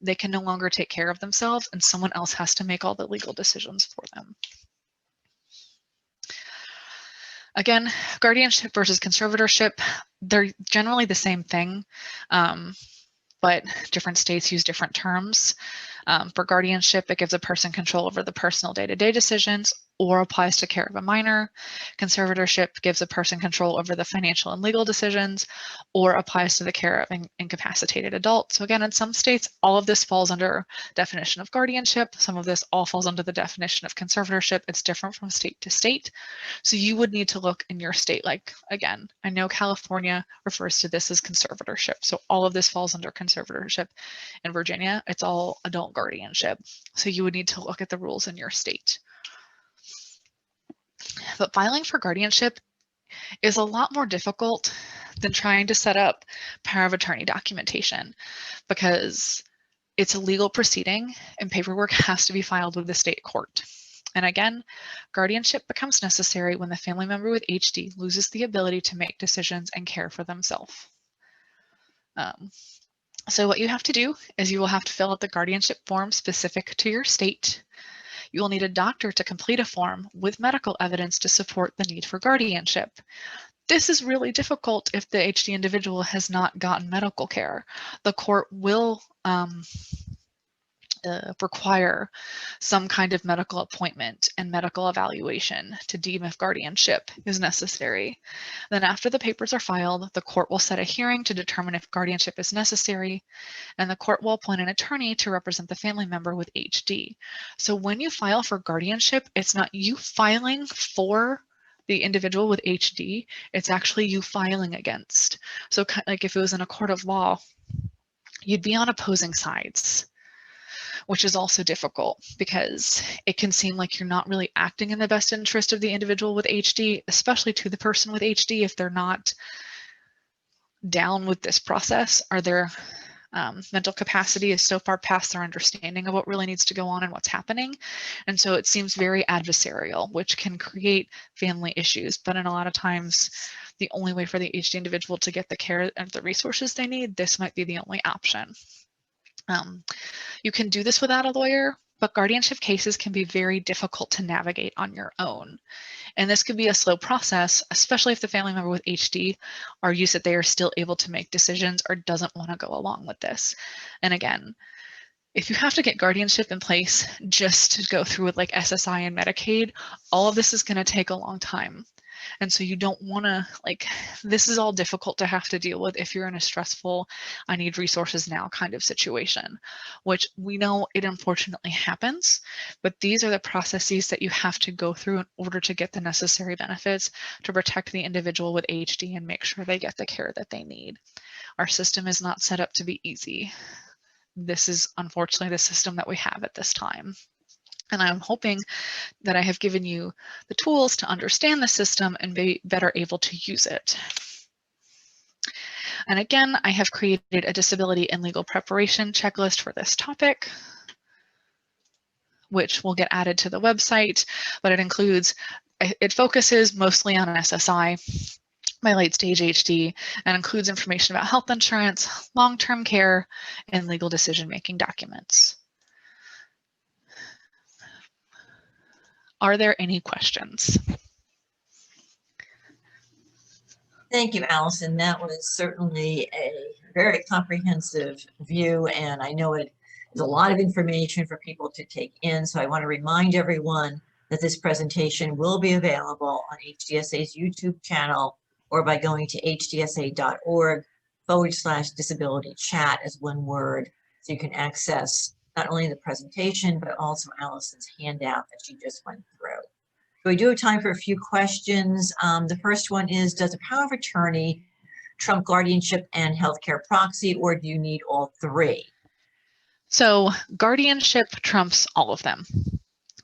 they can no longer take care of themselves and someone else has to make all the legal decisions for them. Again, guardianship versus conservatorship, they're generally the same thing, but different states use different terms. For guardianship, it gives a person control over the personal day-to-day decisions or applies to care of a minor. Conservatorship gives a person control over the financial and legal decisions or applies to the care of an incapacitated adult. So again, in some states, all of this falls under definition of guardianship. Some of this all falls under the definition of conservatorship. It's different from state to state. So you would need to look in your state. Like, again, I know California refers to this as conservatorship. So all of this falls under conservatorship. In Virginia, it's all adult guardianship. So you would need to look at the rules in your state. But filing for guardianship is a lot more difficult than trying to set up power of attorney documentation, because it's a legal proceeding and paperwork has to be filed with the state court. And again, guardianship becomes necessary when the family member with HD loses the ability to make decisions and care for themselves. So what you have to do is you will have to fill out the guardianship form specific to your state. You will need a doctor to complete a form with medical evidence to support the need for guardianship. This is really difficult if the HD individual has not gotten medical care. The court will require some kind of medical appointment and medical evaluation to deem if guardianship is necessary. Then after the papers are filed, the court will set a hearing to determine if guardianship is necessary, and the court will appoint an attorney to represent the family member with HD. So when you file for guardianship, it's not you filing for the individual with HD, it's actually you filing against. So like if it was in a court of law, you'd be on opposing sides, which is also difficult because it can seem like you're not really acting in the best interest of the individual with HD, especially to the person with HD if they're not down with this process, or their mental capacity is so far past their understanding of what really needs to go on and what's happening. And so it seems very adversarial, which can create family issues. But in a lot of times, the only way for the HD individual to get the care and the resources they need, this might be the only option. You can do this without a lawyer, but guardianship cases can be very difficult to navigate on your own. And this could be a slow process, especially if the family member with HD argues that they are still able to make decisions or doesn't want to go along with this. And again, if you have to get guardianship in place just to go through with like SSI and Medicaid, all of this is going to take a long time. And so you don't want to, like, this is all difficult to have to deal with if you're in a stressful, I need resources now kind of situation, which we know it unfortunately happens, but these are the processes that you have to go through in order to get the necessary benefits to protect the individual with HD and make sure they get the care that they need. Our system is not set up to be easy. This is unfortunately the system that we have at this time. And I'm hoping that I have given you the tools to understand the system and be better able to use it. And again, I have created a disability and legal preparation checklist for this topic, which will get added to the website, but it focuses mostly on SSI, my late stage HD, and includes information about health insurance, long-term care, and legal decision-making documents. Are there any questions? Thank you, Allison. That was certainly a very comprehensive view, and I know it is a lot of information for people to take in. So I want to remind everyone that this presentation will be available on HDSA's YouTube channel or by going to hdsa.org/disability chat as one word. So you can access not only the presentation, but also Allison's handout that she just went through. So we do have time for a few questions. The first one is, does a power of attorney trump guardianship and healthcare proxy, or do you need all three? So guardianship trumps all of them,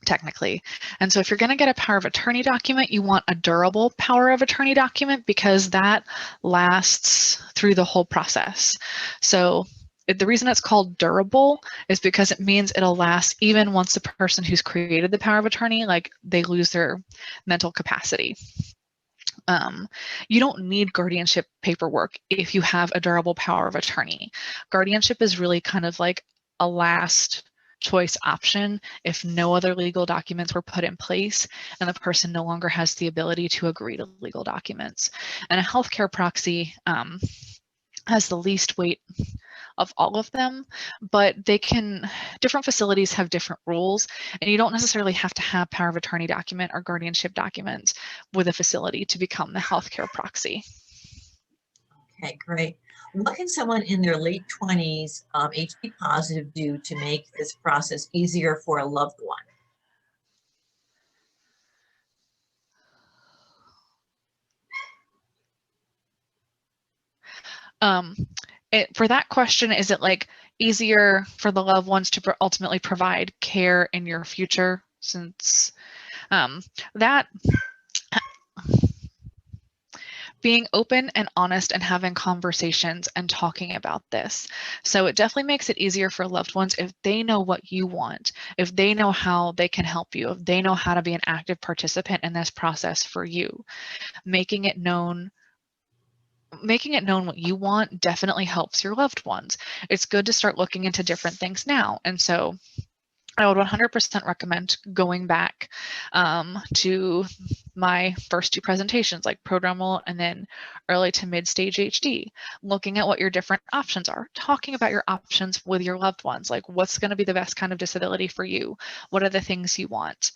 technically. And so if you're going to get a power of attorney document, you want a durable power of attorney document because that lasts through the whole process. So the reason it's called durable is because it means it'll last even once the person who's created the power of attorney, like they lose their mental capacity. You don't need guardianship paperwork if you have a durable power of attorney. Guardianship is really kind of like a last choice option if no other legal documents were put in place and the person no longer has the ability to agree to legal documents. And a healthcare proxy has the least weight of all of them, but different facilities have different rules, and you don't necessarily have to have power of attorney document or guardianship documents with a facility to become the healthcare proxy. Okay, great. What can someone in their late 20s, HD positive, do to make this process easier for a loved one? For that question, is it like easier for the loved ones to ultimately provide care in your future? Since that being open and honest and having conversations and talking about this. So it definitely makes it easier for loved ones if they know what you want, if they know how they can help you, if they know how to be an active participant in this process for you. Making it known what you want definitely helps your loved ones. It's good to start looking into different things now. And so I would 100% recommend going back to my first two presentations, like prodromal and then early to mid-stage HD, looking at what your different options are, talking about your options with your loved ones, like what's going to be the best kind of disability for you, what are the things you want.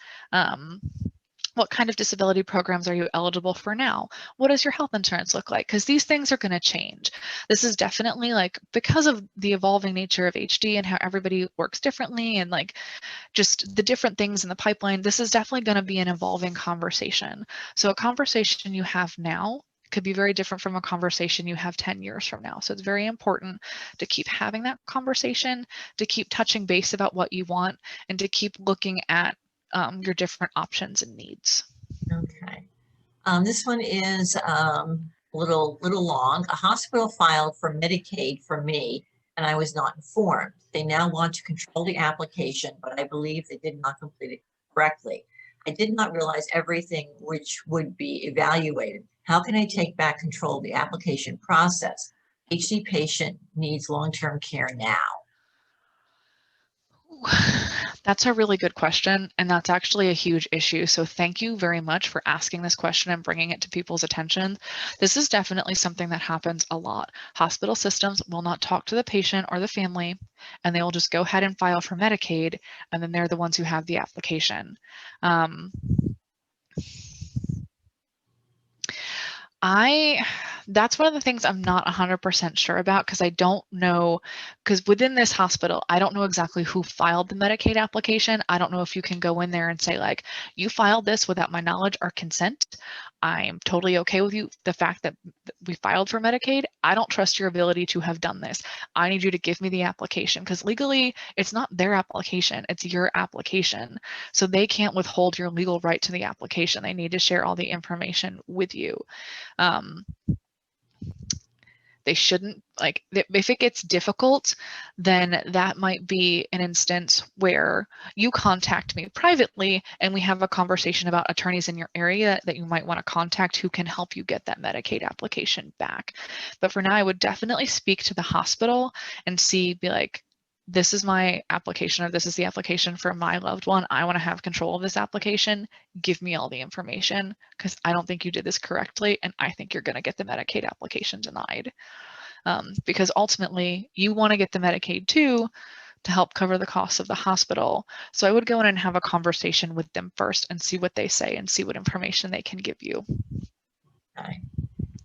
What kind of disability programs are you eligible for now? What does your health insurance look like? Because these things are going to change. This is definitely like, because of the evolving nature of HD and how everybody works differently and like just the different things in the pipeline, this is definitely going to be an evolving conversation. So a conversation you have now could be very different from a conversation you have 10 years from now. So it's very important to keep having that conversation, to keep touching base about what you want, and to keep looking at your different options and needs. Okay. This one is a little long. A hospital filed for Medicaid for me, and I was not informed. They now want to control the application, but I believe they did not complete it correctly. I did not realize everything which would be evaluated. How can I take back control of the application process? HD patient needs long-term care now. That's a really good question, and that's actually a huge issue. So thank you very much for asking this question and bringing it to people's attention. This is definitely something that happens a lot. Hospital systems will not talk to the patient or the family, and they will just go ahead and file for Medicaid, and then they're the ones who have the application. That's one of the things I'm not 100% sure about, because I don't know, because within this hospital, I don't know exactly who filed the Medicaid application. I don't know if you can go in there and say like, you filed this without my knowledge or consent. I'm totally okay with you. The fact that we filed for Medicaid, I don't trust your ability to have done this. I need you to give me the application, because legally it's not their application, it's your application. So they can't withhold your legal right to the application. They need to share all the information with you. They shouldn't, like, if it gets difficult, then that might be an instance where you contact me privately and we have a conversation about attorneys in your area that you might want to contact who can help you get that Medicaid application back. But for now, I would definitely speak to the hospital and be like, this is my application, or this is the application for my loved one. I want to have control of this application. Give me all the information because I don't think you did this correctly, and I think you're going to get the Medicaid application denied. Because ultimately, you want to get the Medicaid too to help cover the costs of the hospital. So I would go in and have a conversation with them first and see what they say and see what information they can give you. Okay.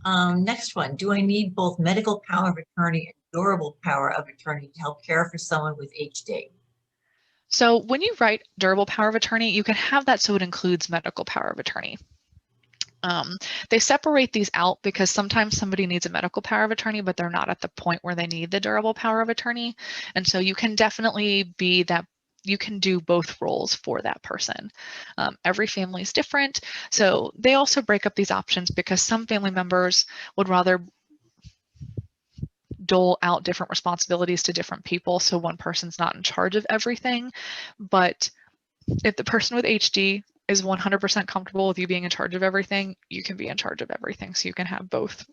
Next one, do I need both medical power of attorney and durable power of attorney to help care for someone with HD? So when you write durable power of attorney, you can have that so it includes medical power of attorney. They separate these out because sometimes somebody needs a medical power of attorney, but they're not at the point where they need the durable power of attorney. And so you can definitely be that, you can do both roles for that person. Every family is different. So they also break up these options because some family members would rather dole out different responsibilities to different people. So one person's not in charge of everything. But if the person with HD is 100% comfortable with you being in charge of everything, you can be in charge of everything. So you can have both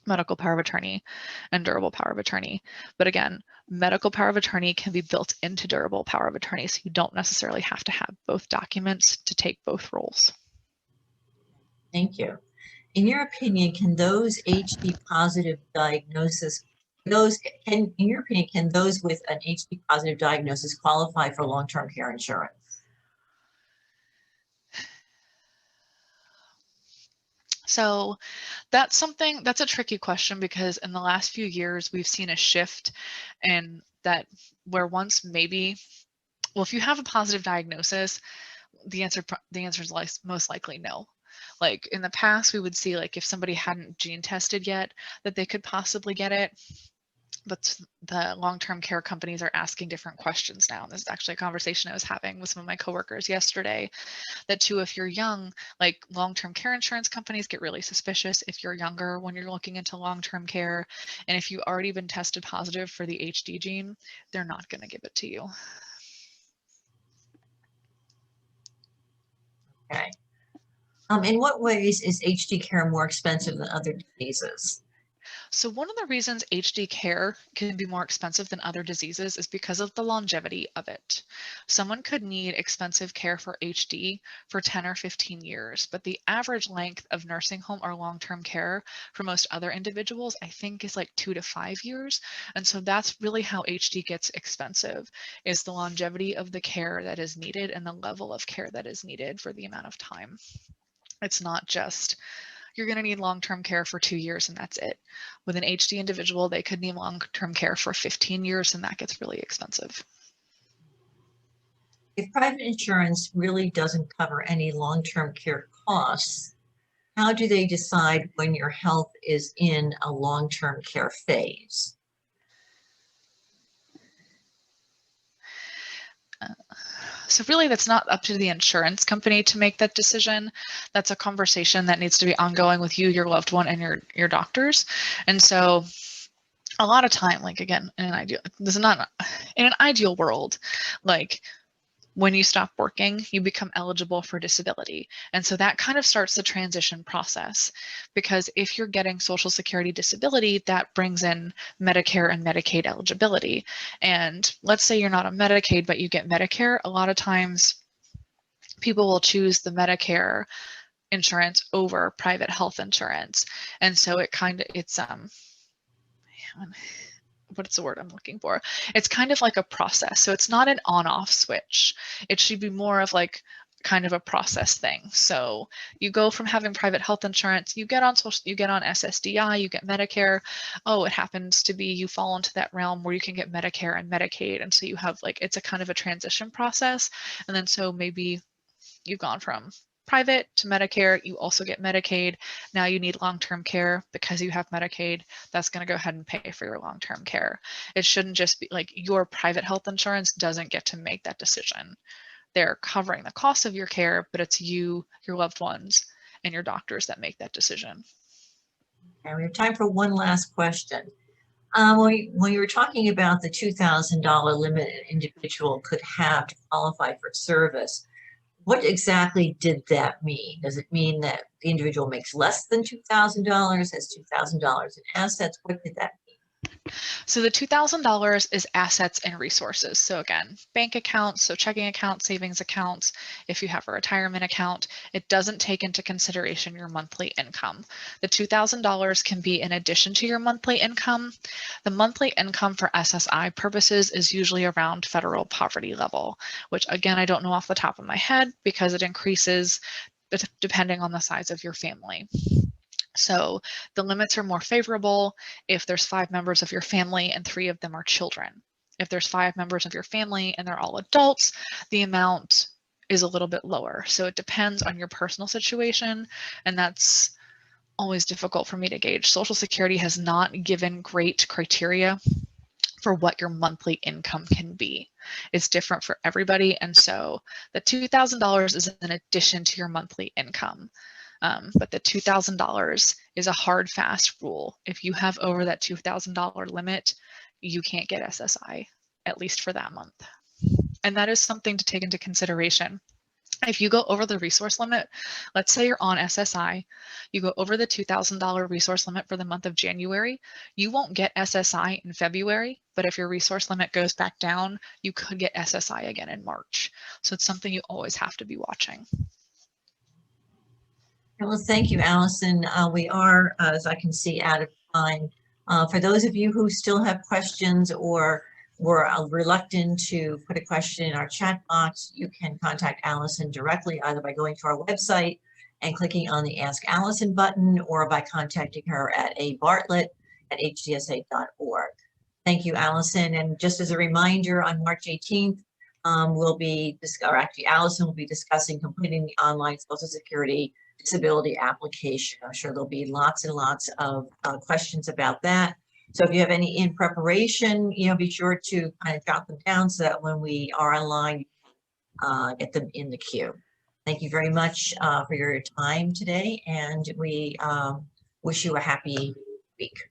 medical power of attorney and durable power of attorney. But again, medical power of attorney can be built into durable power of attorney. So you don't necessarily have to have both documents to take both roles. Thank you. In your opinion, can those HD positive diagnosis, in your opinion, can those with an HD positive diagnosis qualify for long-term care insurance? So that's a tricky question because in the last few years, we've seen a shift in that where once maybe, well, if you have a positive diagnosis, the answer is most likely no. Like in the past, we would see like if somebody hadn't gene tested yet, that they could possibly get it. But the long-term care companies are asking different questions now. And this is actually a conversation I was having with some of my coworkers yesterday, that too, if you're young, like long-term care insurance companies get really suspicious if you're younger when you're looking into long-term care. And if you've already been tested positive for the HD gene, they're not going to give it to you. Okay. In what ways is HD care more expensive than other diseases? So one of the reasons HD care can be more expensive than other diseases is because of the longevity of it. Someone could need expensive care for HD for 10 or 15 years, but the average length of nursing home or long-term care for most other individuals, I think, is like 2 to 5 years. And so that's really how HD gets expensive, is the longevity of the care that is needed and the level of care that is needed for the amount of time. It's not just you're going to need long-term care for 2 years and that's it. With an HD individual, they could need long-term care for 15 years and that gets really expensive. If private insurance really doesn't cover any long-term care costs, how do they decide when your health is in a long-term care phase? So really that's not up to the insurance company to make that decision. That's a conversation that needs to be ongoing with you, your loved one, and your doctors. And so a lot of time, like again, in an ideal world, like when you stop working, you become eligible for disability. And so that kind of starts the transition process, because if you're getting Social Security disability, that brings in Medicare and Medicaid eligibility. And let's say you're not on Medicaid, but you get Medicare, a lot of times people will choose the Medicare insurance over private health insurance. And so what's the word I'm looking for? It's kind of like a process. So it's not an on-off switch. It should be more of like kind of a process thing. So you go from having private health insurance, you get on SSDI, you get Medicare. Oh, it happens to be you fall into that realm where you can get Medicare and Medicaid. And so you have like, it's a kind of a transition process. And then so maybe you've gone from private to Medicare, you also get Medicaid. Now you need long-term care because you have Medicaid. That's going to go ahead and pay for your long-term care. It shouldn't just be like your private health insurance doesn't get to make that decision. They're covering the cost of your care, but it's you, your loved ones, and your doctors that make that decision. And we have time for one last question. When you were talking about the $2,000 limit an individual could have to qualify for service, what exactly did that mean? Does it mean that the individual makes less than $2,000, has $2,000 in assets? What did that mean? So the $2,000 is assets and resources. So again, bank accounts, so checking accounts, savings accounts. If you have a retirement account, it doesn't take into consideration your monthly income. The $2,000 can be in addition to your monthly income. The monthly income for SSI purposes is usually around federal poverty level, which again, I don't know off the top of my head because it increases depending on the size of your family. So the limits are more favorable if there's 5 members of your family and 3 of them are children. If there's 5 members of your family and they're all adults, the amount is a little bit lower. So it depends on your personal situation, and that's always difficult for me to gauge. Social Security has not given great criteria for what your monthly income can be. It's different for everybody, and so the $2,000 is in addition to your monthly income. But the $2,000 is a hard, fast rule. If you have over that $2,000 limit, you can't get SSI, at least for that month. And that is something to take into consideration. If you go over the resource limit, let's say you're on SSI, you go over the $2,000 resource limit for the month of January, you won't get SSI in February, but if your resource limit goes back down, you could get SSI again in March. So it's something you always have to be watching. Well, thank you, Allison. We are, as I can see, out of time. For those of you who still have questions or were reluctant to put a question in our chat box, you can contact Allison directly, either by going to our website and clicking on the Ask Allison button, or by contacting her at abartlett@hdsa.org. Thank you, Allison. And just as a reminder, on March 18th, Allison will be discussing completing the online Social Security disability application. I'm sure there'll be lots and lots of questions about that. So if you have any in preparation, be sure to kind of jot them down so that when we are online, get them in the queue. Thank you very much for your time today, and we wish you a happy week.